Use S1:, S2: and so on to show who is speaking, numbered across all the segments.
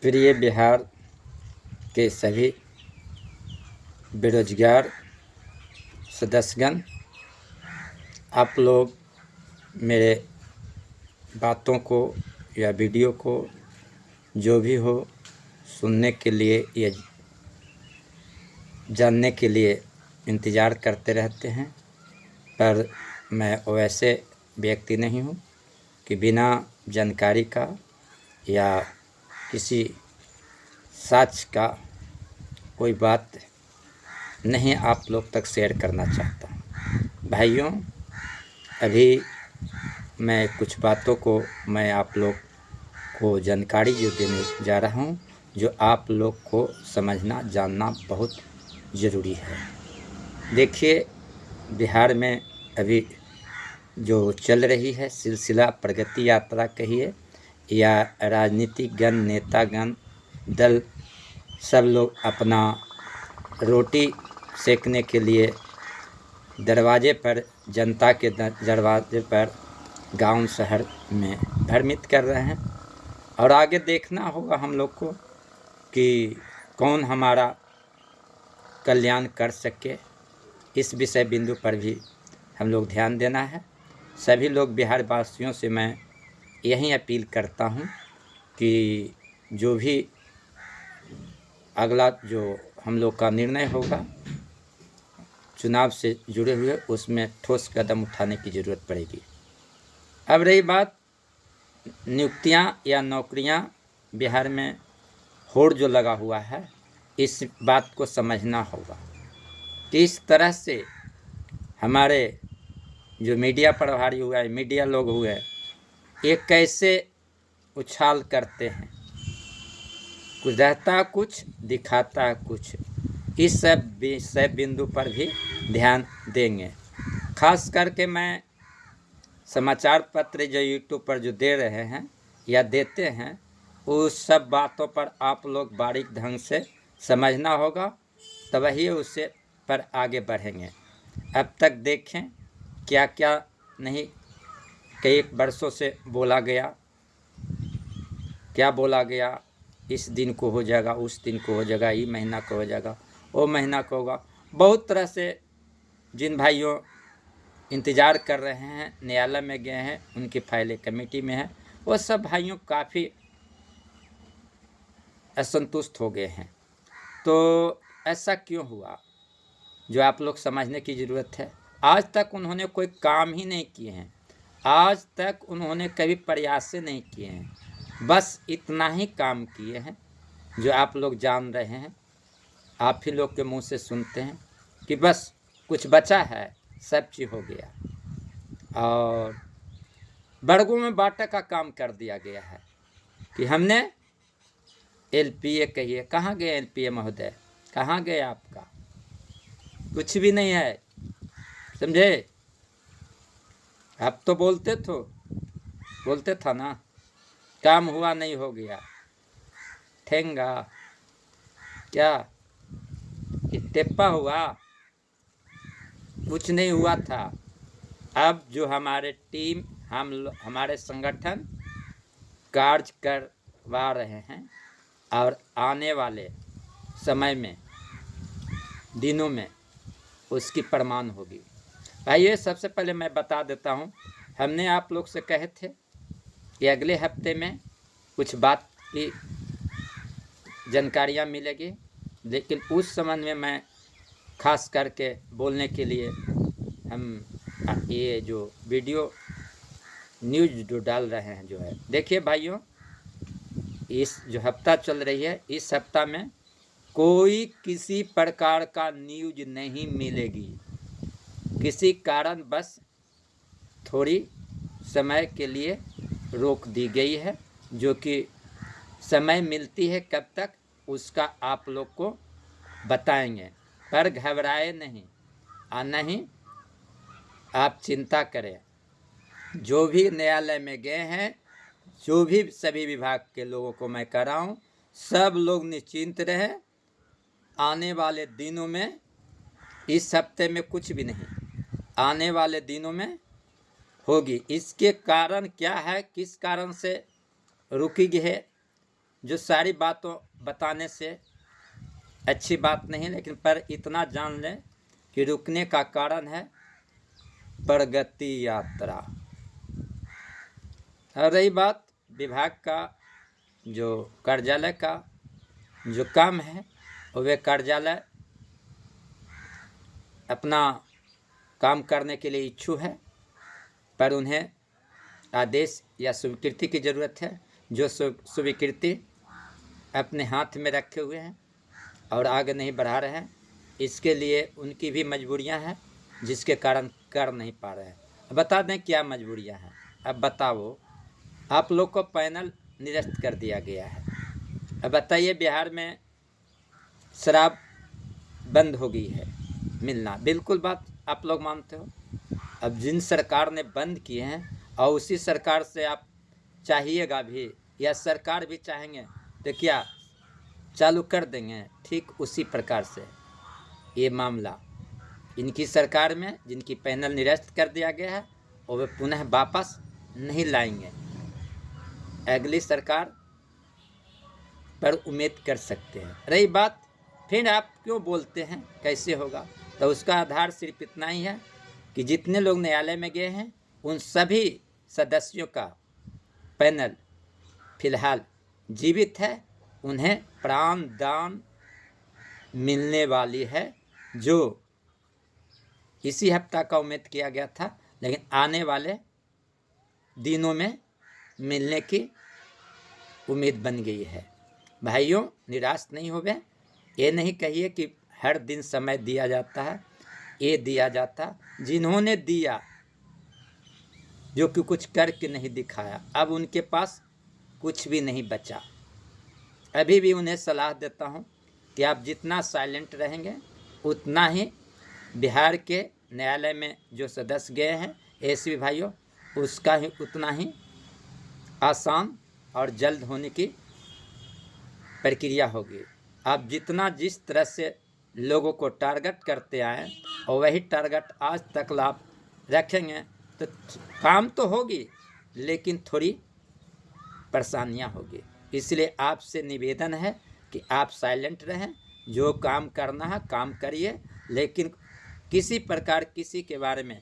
S1: प्रिय बिहार के सभी बेरोजगार सदस्यगण, आप लोग मेरे बातों को या वीडियो को जो भी हो सुनने के लिए या जानने के लिए इंतज़ार करते रहते हैं, पर मैं वैसे व्यक्ति नहीं हूँ कि बिना जानकारी का या किसी सच का कोई बात नहीं आप लोग तक शेयर करना चाहता हूँ। भाइयों, अभी मैं कुछ बातों को मैं आप लोग को जानकारी जो देने जा रहा हूँ, जो आप लोग को समझना जानना बहुत ज़रूरी है। देखिए, बिहार में अभी जो चल रही है सिलसिला प्रगति यात्रा कहिए या राजनीतिकगण, नेतागण, दल, सब लोग अपना रोटी सेकने के लिए दरवाजे पर, जनता के दरवाजे पर गांव शहर में भ्रमित कर रहे हैं। और आगे देखना होगा हम लोग को कि कौन हमारा कल्याण कर सके। इस विषय बिंदु पर भी हम लोग ध्यान देना है। सभी लोग बिहार वासियों से मैं यही अपील करता हूं कि जो भी अगला जो हम लोग का निर्णय होगा चुनाव से जुड़े हुए, उसमें ठोस कदम उठाने की ज़रूरत पड़ेगी। अब रही बात नियुक्तियां या नौकरियां, बिहार में होड़ जो लगा हुआ है, इस बात को समझना होगा कि इस तरह से हमारे जो मीडिया प्रभारी हुआ है, मीडिया लोग हुए, ये कैसे उछाल करते हैं, कुछ रहता कुछ दिखाता कुछ। इस सब विषय बिंदु पर भी ध्यान देंगे। खास करके मैं समाचार पत्र जो यूट्यूब पर जो दे रहे हैं या देते हैं, उस सब बातों पर आप लोग बारीक ढंग से समझना होगा, तभी उससे पर आगे बढ़ेंगे। अब तक देखें क्या क्या नहीं कई वर्षों से बोला गया, क्या बोला गया, इस दिन को हो जाएगा, उस दिन को हो जाएगा, ये महीना को हो जाएगा, वो महीना को होगा। बहुत तरह से जिन भाइयों इंतज़ार कर रहे हैं, न्यायालय में गए हैं, उनकी फाइलें कमेटी में हैं, वो सब भाइयों काफ़ी असंतुष्ट हो गए हैं। तो ऐसा क्यों हुआ, जो आप लोग समझने की ज़रूरत है। आज तक उन्होंने कोई काम ही नहीं किए हैं, आज तक उन्होंने कभी प्रयास नहीं किए हैं, बस इतना ही काम किए हैं जो आप लोग जान रहे हैं। आप ही लोग के मुंह से सुनते हैं कि बस कुछ बचा है, सब चीज़ हो गया। और वर्गों में बांटा का काम कर दिया गया है कि हमने एलपीए कहिए, कहाँ गए एलपीए महोदय, कहाँ गए आपका, कुछ भी नहीं है, समझे। आप तो बोलते था ना, काम हुआ नहीं हो गया, ठेंगा क्या इत्तेफा हुआ, कुछ नहीं हुआ था। अब जो हमारे टीम, हमारे संगठन कार्य करवा रहे हैं और आने वाले समय में, दिनों में उसकी प्रमाण होगी। भाई, ये सबसे पहले मैं बता देता हूँ, हमने आप लोग से कहे थे कि अगले हफ्ते में कुछ बात की जानकारियाँ मिलेगी, लेकिन उस संबंध में मैं खास करके बोलने के लिए हम ये जो वीडियो न्यूज जो डाल रहे हैं जो है, देखिए भाइयों, इस जो हफ्ता चल रही है, इस हफ्ता में कोई किसी प्रकार का न्यूज नहीं मिलेगी। किसी कारण बस थोड़ी समय के लिए रोक दी गई है, जो कि समय मिलती है कब तक उसका आप लोग को बताएंगे। पर घबराए नहीं और नहीं आप चिंता करें। जो भी न्यायालय में गए हैं, जो भी सभी विभाग के लोगों को मैं कह रहा हूँ, सब लोग निश्चिंत रहें। आने वाले दिनों में, इस हफ्ते में कुछ भी नहीं, आने वाले दिनों में होगी। इसके कारण क्या है, किस कारण से रुकी है, जो सारी बातों बताने से अच्छी बात नहीं, लेकिन पर इतना जान लें कि रुकने का कारण है प्रगति यात्रा। और रही बात विभाग का जो कार्यालय का जो काम है, वे कार्यालय अपना काम करने के लिए इच्छुक है, पर उन्हें आदेश या स्वीकृति की ज़रूरत है। जो स्वीकृति अपने हाथ में रखे हुए हैं और आगे नहीं बढ़ा रहे हैं, इसके लिए उनकी भी मजबूरियां हैं, जिसके कारण कर नहीं पा रहे हैं। बता दें क्या मजबूरियां हैं। अब बताओ, आप लोग को पैनल निरस्त कर दिया गया है। अब बताइए, बिहार में शराब बंद हो गई है मिलना, बिल्कुल बात आप लोग मानते हो। अब जिन सरकार ने बंद किए हैं और उसी सरकार से आप चाहिएगा भी, या सरकार भी चाहेंगे तो क्या चालू कर देंगे? ठीक उसी प्रकार से ये मामला इनकी सरकार में, जिनकी पैनल निरस्त कर दिया गया है, और वे पुनः वापस नहीं लाएंगे। अगली सरकार पर उम्मीद कर सकते हैं। रही बात फिर आप क्यों बोलते हैं कैसे होगा, तो उसका आधार सिर्फ इतना ही है कि जितने लोग न्यायालय में गए हैं उन सभी सदस्यों का पैनल फिलहाल जीवित है। उन्हें प्राण दान मिलने वाली है, जो इसी हफ्ता का उम्मीद किया गया था, लेकिन आने वाले दिनों में मिलने की उम्मीद बन गई है। भाइयों, निराश नहीं हो गए। ये नहीं कहिए कि हर दिन समय दिया जाता है, ये दिया जाता। जिन्होंने दिया, जो कि कुछ करके नहीं दिखाया, अब उनके पास कुछ भी नहीं बचा। अभी भी उन्हें सलाह देता हूं कि आप जितना साइलेंट रहेंगे उतना ही बिहार के न्यायालय में जो सदस्य गए हैं एसपी भाइयों, उसका ही उतना ही आसान और जल्द होने की प्रक्रिया होगी। आप जितना जिस तरह से लोगों को टारगेट करते आए और वही टारगेट आज तक आप रखेंगे तो काम तो होगी, लेकिन थोड़ी परेशानियां होगी। इसलिए आपसे निवेदन है कि आप साइलेंट रहें, जो काम करना है काम करिए, लेकिन किसी प्रकार किसी के बारे में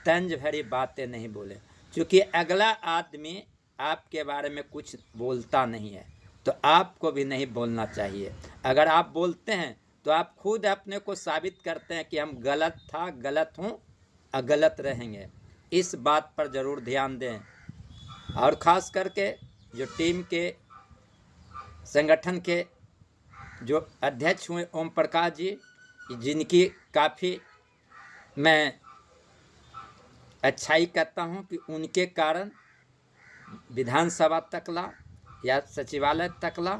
S1: तंज भरी बातें नहीं बोलें, क्योंकि अगला आदमी आपके बारे में कुछ बोलता नहीं है तो आपको भी नहीं बोलना चाहिए। अगर आप बोलते हैं तो आप खुद अपने को साबित करते हैं कि हम गलत था, गलत हूँ और गलत रहेंगे। इस बात पर ज़रूर ध्यान दें। और ख़ास करके जो टीम के संगठन के जो अध्यक्ष हुए ओम प्रकाश जी, जिनकी काफ़ी मैं अच्छाई करता हूं कि उनके कारण विधानसभा तकला या सचिवालय तकला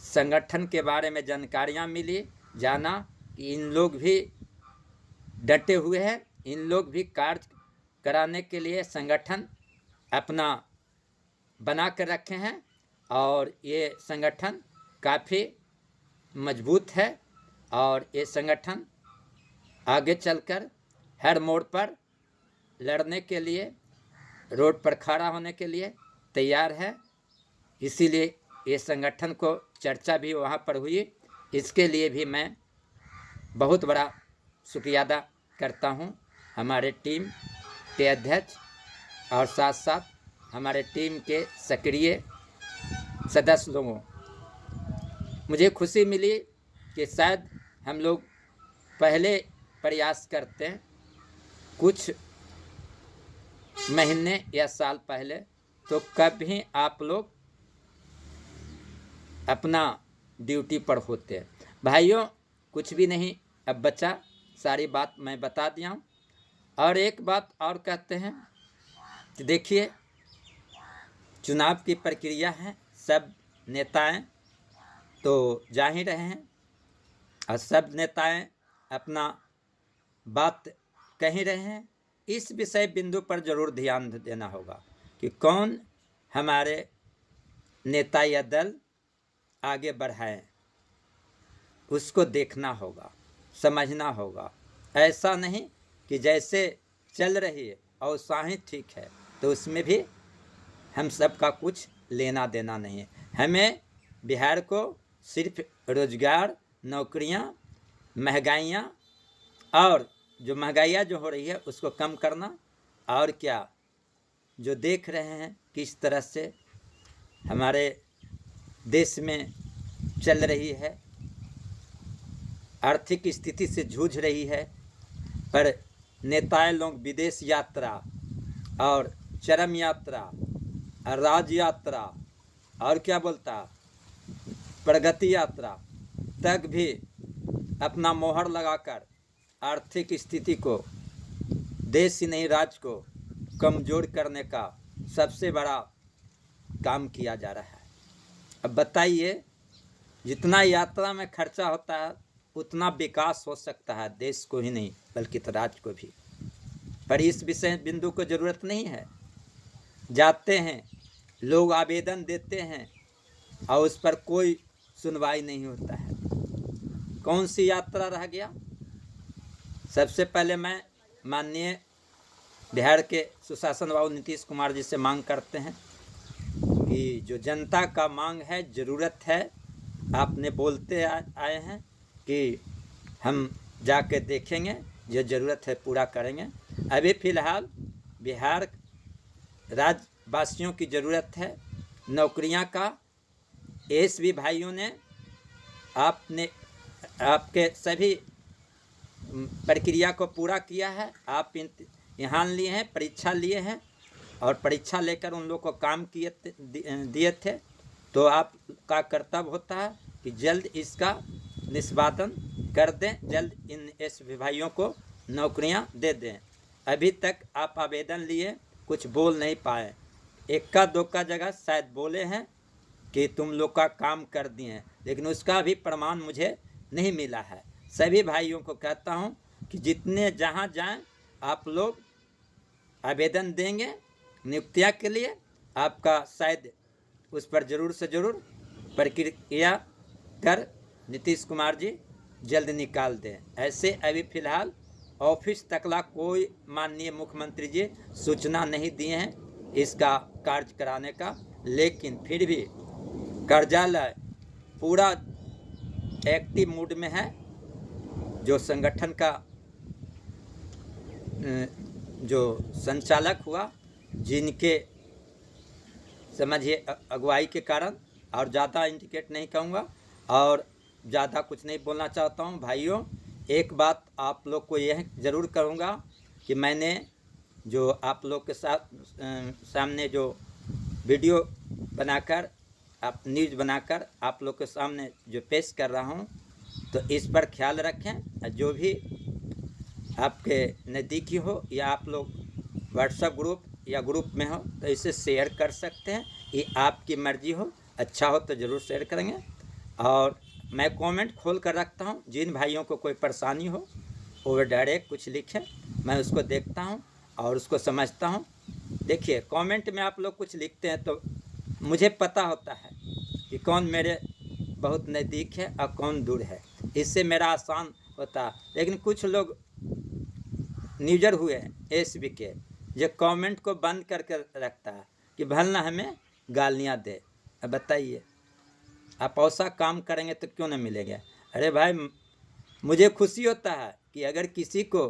S1: संगठन के बारे में जानकारियां मिली, जाना कि इन लोग भी डटे हुए हैं, इन लोग भी कार्य कराने के लिए संगठन अपना बना कर रखे हैं और ये संगठन काफ़ी मजबूत है और ये संगठन आगे चलकर हर मोड़ पर लड़ने के लिए, रोड पर खड़ा होने के लिए तैयार है। इसीलिए ये संगठन को चर्चा भी वहाँ पर हुई। इसके लिए भी मैं बहुत बड़ा शुक्रिया अदा करता हूँ हमारे टीम के अध्यक्ष और साथ साथ हमारे टीम के सक्रिय सदस्य लोगों। मुझे खुशी मिली कि शायद हम लोग पहले प्रयास करते हैं कुछ महीने या साल पहले, तो कभी आप लोग अपना ड्यूटी पर होते हैं। भाइयों, कुछ भी नहीं अब बचा, सारी बात मैं बता दिया हूँ। और एक बात और कहते हैं कि देखिए, चुनाव की प्रक्रिया है, सब नेताएं तो जा ही रहे हैं और सब नेताएं अपना बात कह ही रहे हैं। इस विषय बिंदु पर जरूर ध्यान देना होगा कि कौन हमारे नेता या दल आगे बढ़ाएं, उसको देखना होगा, समझना होगा। ऐसा नहीं कि जैसे चल रही है और साही ठीक है, तो उसमें भी हम सब का कुछ लेना देना नहीं है। हमें बिहार को सिर्फ रोजगार, नौकरियां, महंगाइयाँ और जो महंगाइयाँ जो हो रही है उसको कम करना, और क्या जो देख रहे हैं किस तरह से हमारे देश में चल रही है, आर्थिक स्थिति से जूझ रही है, पर नेताएं लोग विदेश यात्रा और चरम यात्रा और राज यात्रा और क्या बोलता प्रगति यात्रा तक भी अपना मोहर लगाकर आर्थिक स्थिति को, देश ही नहीं राज्य को कमज़ोर करने का सबसे बड़ा काम किया जा रहा है। अब बताइए, जितना यात्रा में खर्चा होता है उतना विकास हो सकता है, देश को ही नहीं बल्कि राज्य को भी। पर इस विषय बिंदु को ज़रूरत नहीं है। जाते हैं लोग, आवेदन देते हैं और उस पर कोई सुनवाई नहीं होता है। कौन सी यात्रा रह गया? सबसे पहले मैं माननीय बिहार के सुशासन बाबू नीतीश कुमार जी से मांग करते हैं कि जो जनता का मांग है, ज़रूरत है, आपने बोलते आए हैं कि हम जाके देखेंगे, जो ज़रूरत है पूरा करेंगे। अभी फ़िलहाल बिहार राज्यवासियों की ज़रूरत है नौकरियां का। एसवी भाइयों ने आपके सभी प्रक्रिया को पूरा किया है। आप इम्तिहान लिए हैं, परीक्षा लिए हैं और परीक्षा लेकर उन लोग को काम दिए थे, तो आपका कर्तव्य होता है कि जल्द इसका निष्पादन कर दें, जल्द इन एसवी भाइयों को नौकरियां दे दें। अभी तक आप आवेदन लिए, कुछ बोल नहीं पाए। इक्का दुक्का जगह शायद बोले हैं कि तुम लोग का काम कर दिए हैं, लेकिन उसका भी प्रमाण मुझे नहीं मिला है। सभी भाइयों को कहता हूं कि जितने जहां जाएं आप लोग आवेदन देंगे नियुक्तियां के लिए, आपका शायद उस पर ज़रूर से ज़रूर प्रक्रिया कर नीतीश कुमार जी जल्द निकाल दें। ऐसे अभी फ़िलहाल ऑफिस तकला कोई माननीय मुख्यमंत्री जी सूचना नहीं दिए हैं इसका कार्य कराने का, लेकिन फिर भी कार्यालय पूरा एक्टिव मूड में है। जो संगठन का जो संचालक हुआ, जिनके समझिए अगुवाई के कारण, और ज़्यादा इंडिकेट नहीं कहूँगा और ज़्यादा कुछ नहीं बोलना चाहता हूँ। भाइयों, एक बात आप लोग को यह ज़रूर कहूँगा कि मैंने जो आप लोग के सामने जो वीडियो बनाकर, आप न्यूज़ बनाकर आप लोग के सामने जो पेश कर रहा हूँ, तो इस पर ख्याल रखें। जो भी आपके नज़दीकी हो या आप लोग व्हाट्सएप ग्रुप या ग्रुप में हो तो इसे शेयर कर सकते हैं, ये आपकी मर्ज़ी हो। अच्छा हो तो ज़रूर शेयर करेंगे। और मैं कमेंट खोल कर रखता हूँ, जिन भाइयों को कोई परेशानी हो वो डायरेक्ट कुछ लिखें, मैं उसको देखता हूँ और उसको समझता हूँ। देखिए, कमेंट में आप लोग कुछ लिखते हैं तो मुझे पता होता है कि कौन मेरे बहुत नज़दीक है और कौन दूर है, इससे मेरा आसान होता है। लेकिन कुछ लोग न्यूजर हुए एसबी के, जो कमेंट को बंद करके रखता है कि भलना हमें गालियाँ दे। अब बताइए, आप ऐसा काम करेंगे तो क्यों न मिलेंगे? अरे भाई, मुझे खुशी होता है कि अगर किसी को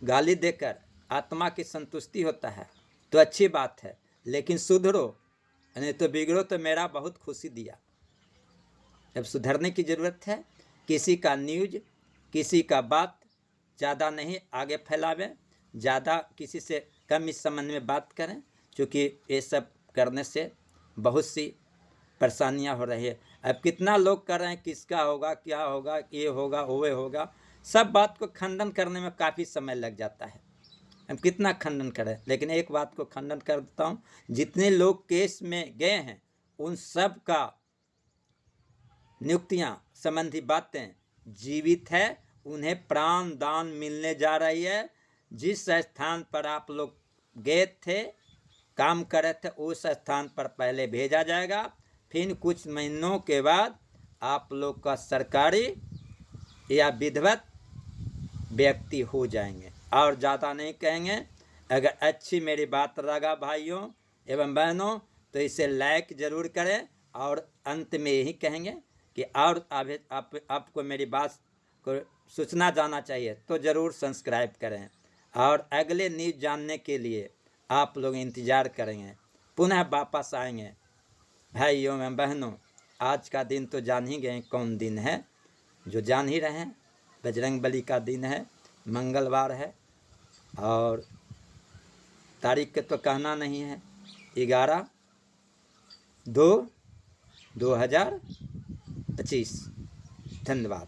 S1: गाली देकर आत्मा की संतुष्टि होता है तो अच्छी बात है, लेकिन सुधरो, नहीं तो बिगड़ो तो मेरा बहुत खुशी दिया। अब सुधरने की ज़रूरत है। किसी का न्यूज़, किसी का बात ज़्यादा नहीं आगे फैलावें, ज़्यादा किसी से कम इस संबंध में बात करें, क्योंकि ये सब करने से बहुत सी परेशानियां हो रही है। अब कितना लोग कर रहे हैं किसका होगा, क्या होगा, ये होगा, वो होगा, सब बात को खंडन करने में काफ़ी समय लग जाता है। हम कितना खंडन करें, लेकिन एक बात को खंडन कर देता हूँ, जितने लोग केस में गए हैं उन सब का नियुक्तियां संबंधी बातें जीवित है, उन्हें प्राण दान मिलने जा रही है। जिस स्थान पर आप लोग गए थे, काम कर रहे थे, उस स्थान पर पहले भेजा जाएगा, फिर कुछ महीनों के बाद आप लोग का सरकारी या विधिवत व्यक्ति हो जाएंगे। और ज़्यादा नहीं कहेंगे। अगर अच्छी मेरी बात लगा भाइयों एवं बहनों तो इसे लाइक ज़रूर करें और अंत में यही कहेंगे कि और आपको मेरी बात को सूचना जाना चाहिए तो ज़रूर सब्सक्राइब करें, और अगले न्यूज़ जानने के लिए आप लोग इंतज़ार करेंगे। पुनः वापस आएंगे। भाइयों एवं बहनों, आज का दिन तो जान ही गए कौन दिन है, जो जान ही रहे हैं, बजरंगबली का दिन है, मंगलवार है, और तारीख के तो कहना नहीं है, 11/2/2025। धन्यवाद।